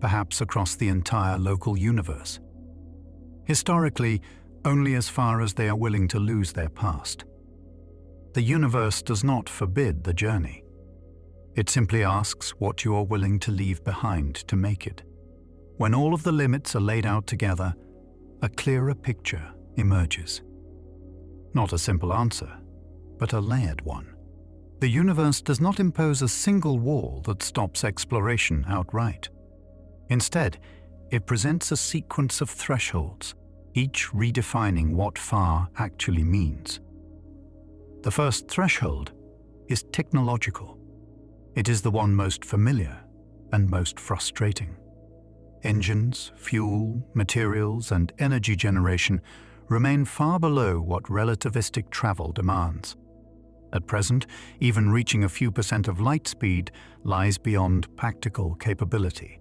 Perhaps across the entire local universe. Historically, only as far as they are willing to lose their past. The universe does not forbid the journey. It simply asks what you are willing to leave behind to make it. When all of the limits are laid out together, a clearer picture emerges. Not a simple answer, but a layered one. The universe does not impose a single wall that stops exploration outright. Instead, it presents a sequence of thresholds, each redefining what far actually means. The first threshold is technological. It is the one most familiar and most frustrating. Engines, fuel, materials, and energy generation remain far below what relativistic travel demands. At present, even reaching a few % of light speed lies beyond practical capability.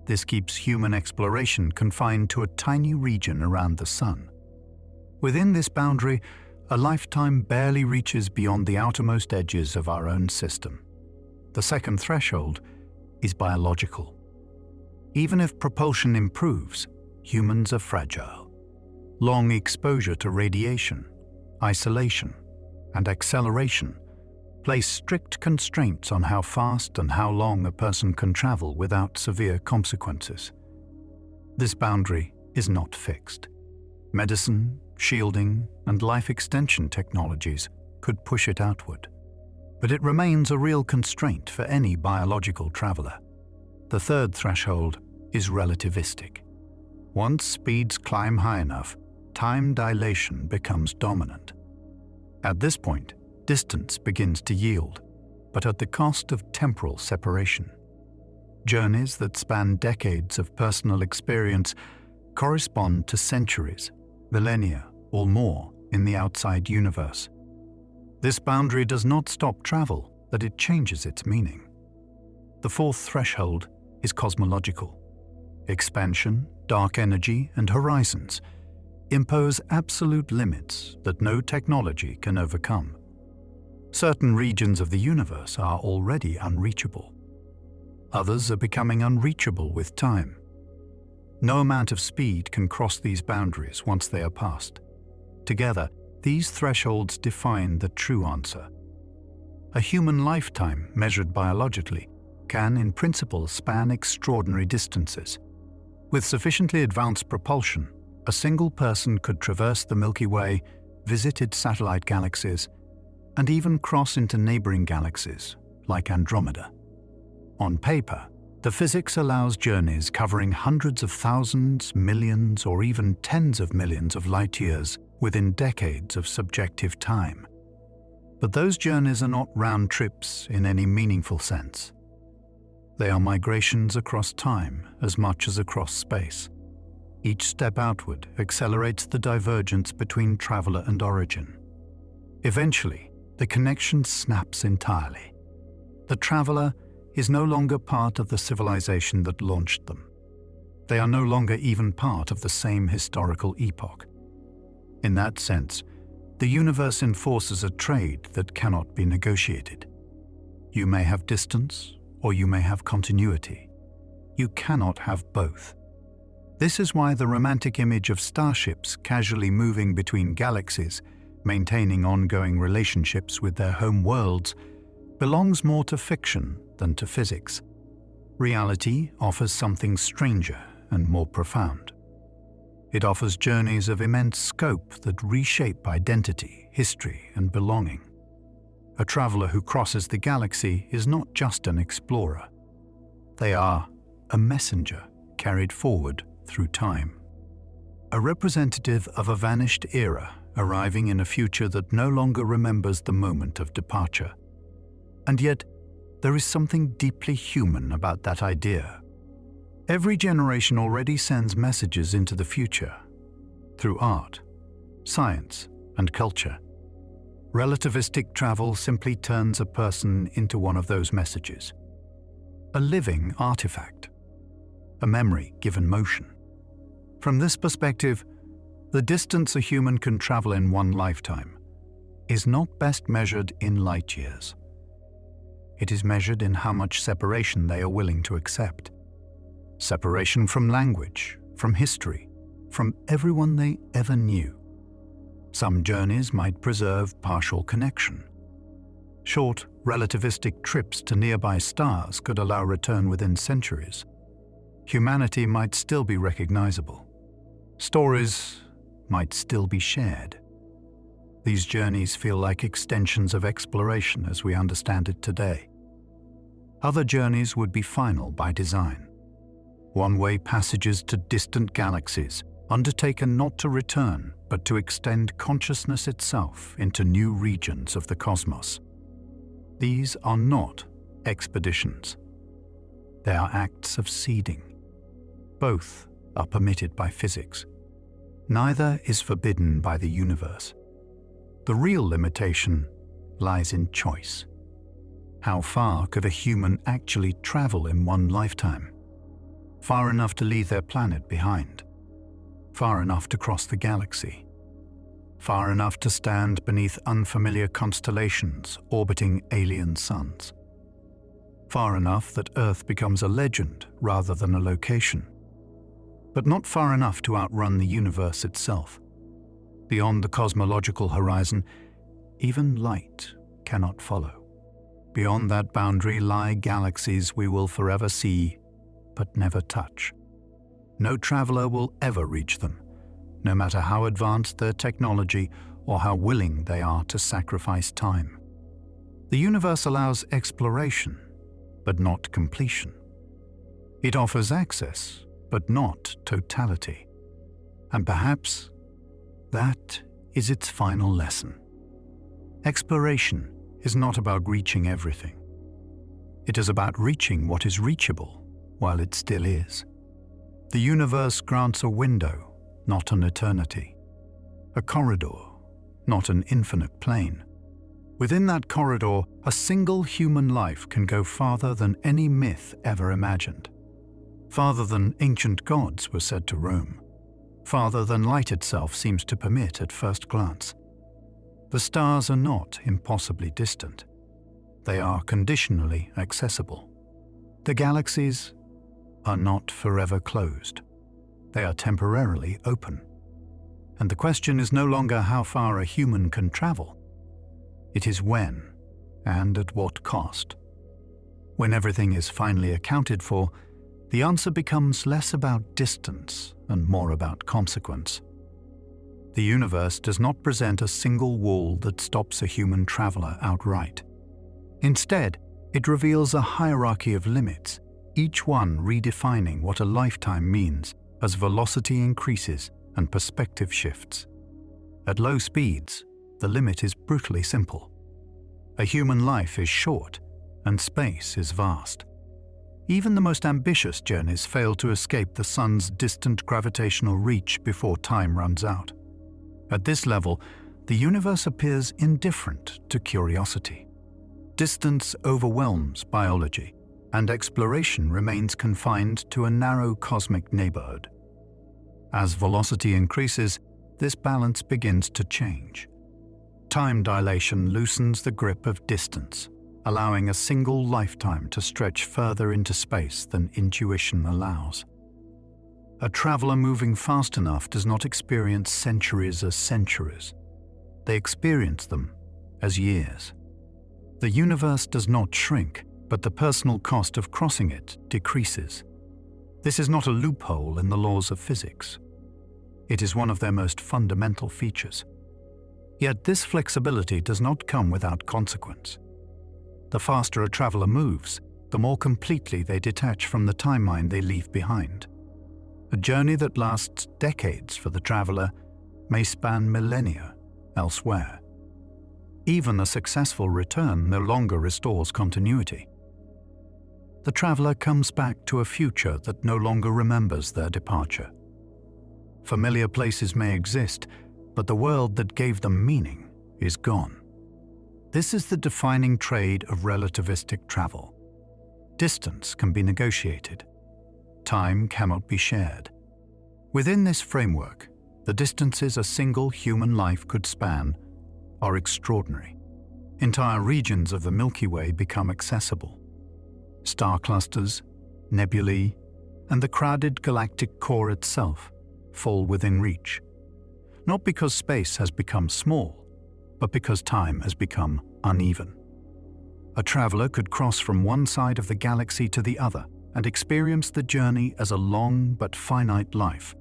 This keeps human exploration confined to a tiny region around the Sun. Within this boundary, a lifetime barely reaches beyond the outermost edges of our own system. The second threshold is biological. Even if propulsion improves, humans are fragile. Long exposure to radiation, isolation, and acceleration place strict constraints on how fast and how long a person can travel without severe consequences. This boundary is not fixed. Medicine, shielding, and life extension technologies could push it outward. But it remains a real constraint for any biological traveler. The third threshold is relativistic. Once speeds climb high enough, time dilation becomes dominant. At this point, distance begins to yield, but at the cost of temporal separation. Journeys that span decades of personal experience correspond to centuries, millennia, or more in the outside universe. This boundary does not stop travel, but it changes its meaning. The fourth threshold is cosmological. Expansion, dark energy, and horizons impose absolute limits that no technology can overcome. Certain regions of the universe are already unreachable. Others are becoming unreachable with time. No amount of speed can cross these boundaries once they are passed. Together, these thresholds define the true answer. A human lifetime, measured biologically, can in principle span extraordinary distances. With sufficiently advanced propulsion, a single person could traverse the Milky Way, visit its satellite galaxies, and even cross into neighboring galaxies, like Andromeda. On paper, the physics allows journeys covering hundreds of thousands, millions, or even tens of millions of light years within decades of subjective time. But those journeys are not round trips in any meaningful sense. They are migrations across time as much as across space. Each step outward accelerates the divergence between traveler and origin. Eventually, the connection snaps entirely. The traveler is no longer part of the civilization that launched them. They are no longer even part of the same historical epoch. In that sense, the universe enforces a trade that cannot be negotiated. You may have distance, or you may have continuity. You cannot have both. This is why the romantic image of starships casually moving between galaxies, maintaining ongoing relationships with their home worlds, belongs more to fiction than to physics. Reality offers something stranger and more profound. It offers journeys of immense scope that reshape identity, history, and belonging. A traveler who crosses the galaxy is not just an explorer. They are a messenger carried forward through time. A representative of a vanished era arriving in a future that no longer remembers the moment of departure. And yet, there is something deeply human about that idea. Every generation already sends messages into the future through art, science, and culture. Relativistic travel simply turns a person into one of those messages. A living artifact, a memory given motion. From this perspective, the distance a human can travel in one lifetime is not best measured in light years. It is measured in how much separation they are willing to accept. Separation from language, from history, from everyone they ever knew. Some journeys might preserve partial connection. Short, relativistic trips to nearby stars could allow return within centuries. Humanity might still be recognizable. Stories might still be shared. These journeys feel like extensions of exploration as we understand it today. Other journeys would be final by design. One-way passages to distant galaxies, undertaken not to return, but to extend consciousness itself into new regions of the cosmos. These are not expeditions. They are acts of seeding. Both are permitted by physics. Neither is forbidden by the universe. The real limitation lies in choice. How far could a human actually travel in one lifetime? Far enough to leave their planet behind. Far enough to cross the galaxy. Far enough to stand beneath unfamiliar constellations orbiting alien suns. Far enough that Earth becomes a legend rather than a location. But not far enough to outrun the universe itself. Beyond the cosmological horizon, even light cannot follow. Beyond that boundary lie galaxies we will forever see, but never touch. No traveler will ever reach them, no matter how advanced their technology or how willing they are to sacrifice time. The universe allows exploration, but not completion. It offers access, but not totality. And perhaps that is its final lesson. Exploration is not about reaching everything. It is about reaching what is reachable while it still is. The universe grants a window, not an eternity. a corridor, not an infinite plane. Within that corridor, a single human life can go farther than any myth ever imagined. Farther than ancient gods were said to roam. Farther than light itself seems to permit at first glance. The stars are not impossibly distant. They are conditionally accessible. The galaxies are not forever closed. They are temporarily open. And the question is no longer how far a human can travel. It is when, and at what cost. When everything is finally accounted for, the answer becomes less about distance and more about consequence. The universe does not present a single wall that stops a human traveler outright. Instead, it reveals a hierarchy of limits, each one redefining what a lifetime means as velocity increases and perspective shifts. At low speeds, the limit is brutally simple. A human life is short, and space is vast. Even the most ambitious journeys fail to escape the sun's distant gravitational reach before time runs out. At this level, the universe appears indifferent to curiosity. Distance overwhelms biology, and exploration remains confined to a narrow cosmic neighborhood. As velocity increases, this balance begins to change. Time dilation loosens the grip of distance, allowing a single lifetime to stretch further into space than intuition allows. A traveler moving fast enough does not experience centuries as centuries. They experience them as years. The universe does not shrink, but the personal cost of crossing it decreases. This is not a loophole in the laws of physics. It is one of their most fundamental features. Yet this flexibility does not come without consequence. The faster a traveler moves, the more completely they detach from the timeline they leave behind. A journey that lasts decades for the traveler may span millennia elsewhere. Even a successful return no longer restores continuity. The traveler comes back to a future that no longer remembers their departure. Familiar places may exist, but the world that gave them meaning is gone. This is the defining trait of relativistic travel. Distance can be negotiated. Time cannot be shared. Within this framework, the distances a single human life could span are extraordinary. Entire regions of the Milky Way become accessible. Star clusters, nebulae, and the crowded galactic core itself fall within reach. Not because space has become small, but because time has become uneven. A traveler could cross from one side of the galaxy to the other and experience the journey as a long but finite life,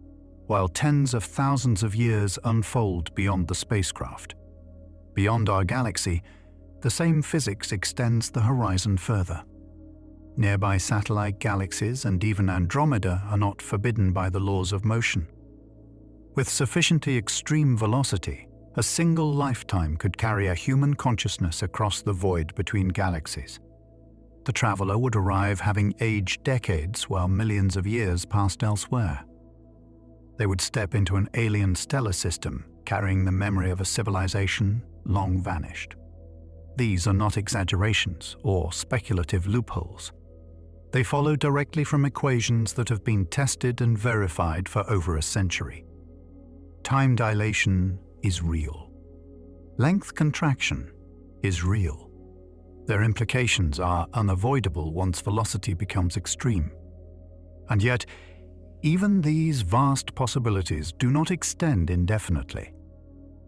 while tens of thousands of years unfold beyond the spacecraft. Beyond our galaxy, the same physics extends the horizon further. Nearby satellite galaxies and even Andromeda are not forbidden by the laws of motion. With sufficiently extreme velocity, a single lifetime could carry a human consciousness across the void between galaxies. The traveler would arrive having aged decades while millions of years passed elsewhere. They would step into an alien stellar system carrying the memory of a civilization long vanished. These are not exaggerations or speculative loopholes. They follow directly from equations that have been tested and verified for over a century. Time dilation is real. Length contraction is real. Their implications are unavoidable once velocity becomes extreme. And yet, even these vast possibilities do not extend indefinitely.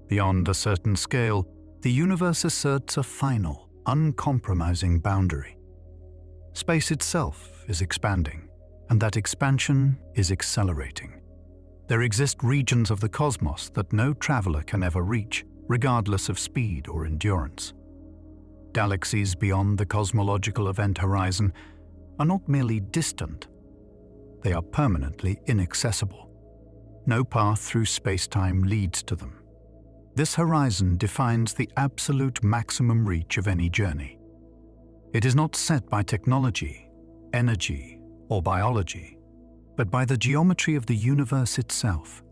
Beyond a certain scale, the universe asserts a final, uncompromising boundary. Space itself is expanding, and that expansion is accelerating. There exist regions of the cosmos that no traveler can ever reach, regardless of speed or endurance. Galaxies beyond the cosmological event horizon are not merely distant, they are permanently inaccessible. No path through space-time leads to them. This horizon defines the absolute maximum reach of any journey. It is not set by technology, energy, or biology, but by the geometry of the universe itself.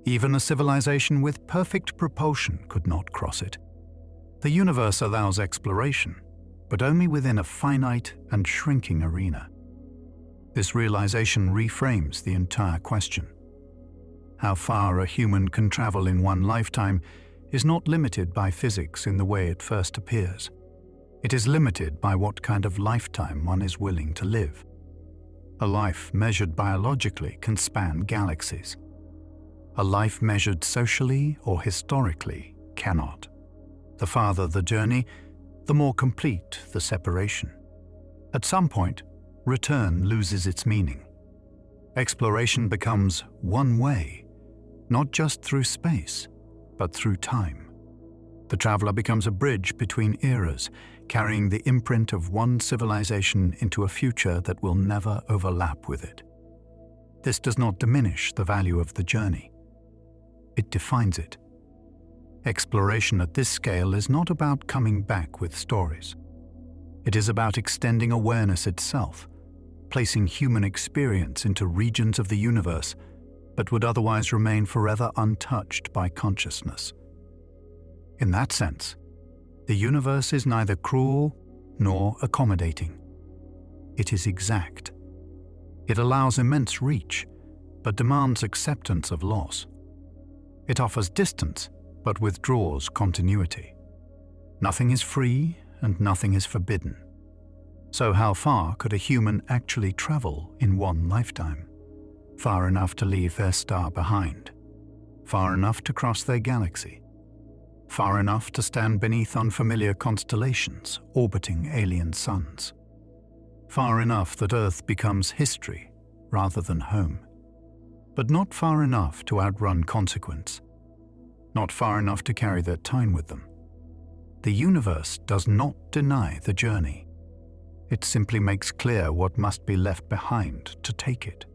Even a civilization with perfect propulsion could not cross it. The universe allows exploration, but only within a finite and shrinking arena. This realization reframes the entire question. How far a human can travel in one lifetime is not limited by physics in the way it first appears. It is limited by what kind of lifetime one is willing to live. A life measured biologically can span galaxies. A life measured socially or historically cannot. The farther the journey, the more complete the separation. At some point, return loses its meaning. Exploration becomes one way, not just through space, but through time. The traveler becomes a bridge between eras, carrying the imprint of one civilization into a future that will never overlap with it. This does not diminish the value of the journey. It defines it. Exploration at this scale is not about coming back with stories. It is about extending awareness itself, placing human experience into regions of the universe that would otherwise remain forever untouched by consciousness. In that sense, the universe is neither cruel nor accommodating. It is exact. It allows immense reach, but demands acceptance of loss. It offers distance, but withdraws continuity. Nothing is free and nothing is forbidden. So how far could a human actually travel in one lifetime? Far enough to leave their star behind. Far enough to cross their galaxy. Far enough to stand beneath unfamiliar constellations orbiting alien suns. Far enough that Earth becomes history rather than home. But not far enough to outrun consequence. Not far enough to carry their time with them. The universe does not deny the journey. It simply makes clear what must be left behind to take it.